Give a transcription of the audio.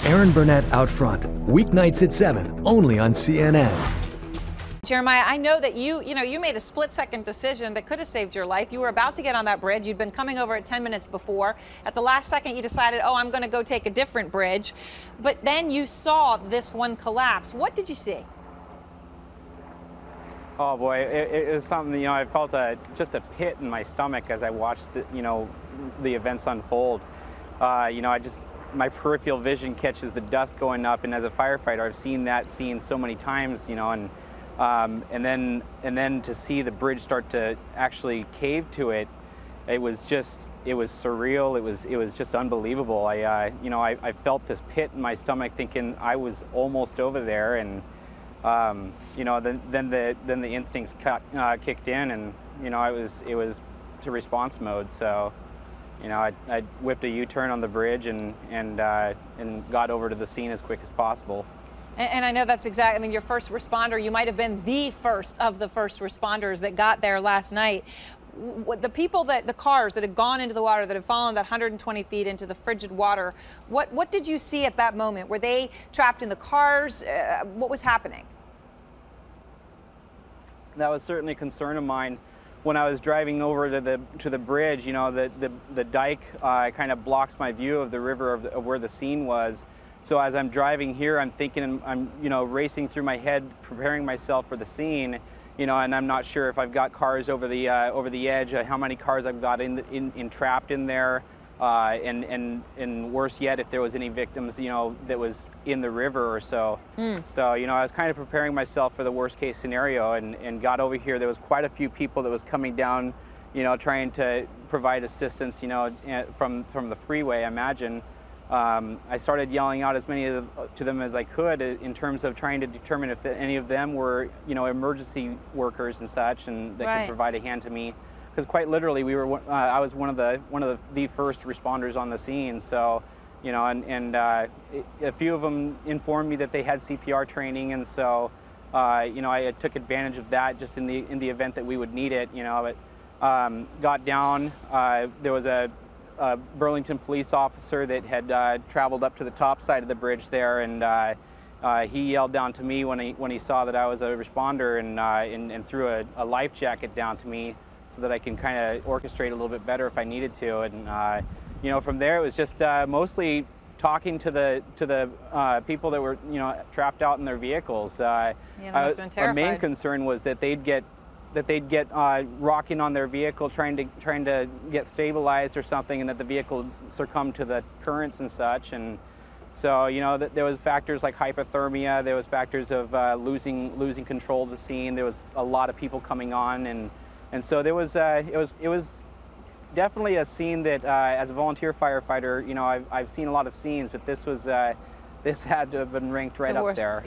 Erin Burnett Out Front, weeknights at 7, only on CNN. Jeremiah, I know that you made a split-second decision that could have saved your life. You were about to get on that bridge. You'd been coming over it 10 minutes before. At the last second, you decided, oh, I'm going to go take a different bridge. But then you saw this one collapse. What did you see? Oh boy, it was something, I felt just a pit in my stomach as I watched the events unfold. My peripheral vision catches the dust going up, and as a firefighter, I've seen that scene so many times, and then to see the bridge start to actually cave to it, it was surreal. It was just unbelievable. I felt this pit in my stomach, thinking I was almost over there, and then the instincts kicked in, and it was to response mode. So I whipped a U-turn on the bridge and got over to the scene as quick as possible. And I know that's exactly, I mean, your first responder, you might have been the first of the first responders that got there last night. The cars that had gone into the water, that had fallen that 120 feet into the frigid water, what did you see at that moment? Were they trapped in the cars? What was happening? That was certainly a concern of mine. When I was driving over to the bridge, the dike kind of blocks my view of the river of where the scene was. So as I'm driving here, I'm thinking, I'm racing through my head, preparing myself for the scene, and I'm not sure if I've got cars over the edge, how many cars I've got entrapped in there, and worse yet, if there was any victims, that was in the river or so. So, I was kind of preparing myself for the worst case scenario, and got over here. There was quite a few people that was coming down, trying to provide assistance, from the freeway, I imagine. I started yelling out as many to them as I could in terms of trying to determine if any of them were, emergency workers and such, and that could provide a hand to me. Because quite literally, I was one of the first responders on the scene. So, a few of them informed me that they had CPR training, and so, I took advantage of that just in the event that we would need it. Got down. There was a Burlington police officer that had traveled up to the top side of the bridge there, and he yelled down to me when he saw that I was a responder, and threw a life jacket down to me so that I can kind of orchestrate a little bit better if I needed to. And from there it was just mostly talking to the people that were trapped out in their vehicles. Yeah, that must have been terrifying. Our main concern was that they'd get rocking on their vehicle, trying to get stabilized or something, and that the vehicle succumbed to the currents and such. And so there was factors like hypothermia. There was factors of losing control of the scene. There was a lot of people coming on, and so there was it was definitely a scene that as a volunteer firefighter, I've seen a lot of scenes, but this had to have been ranked right up there.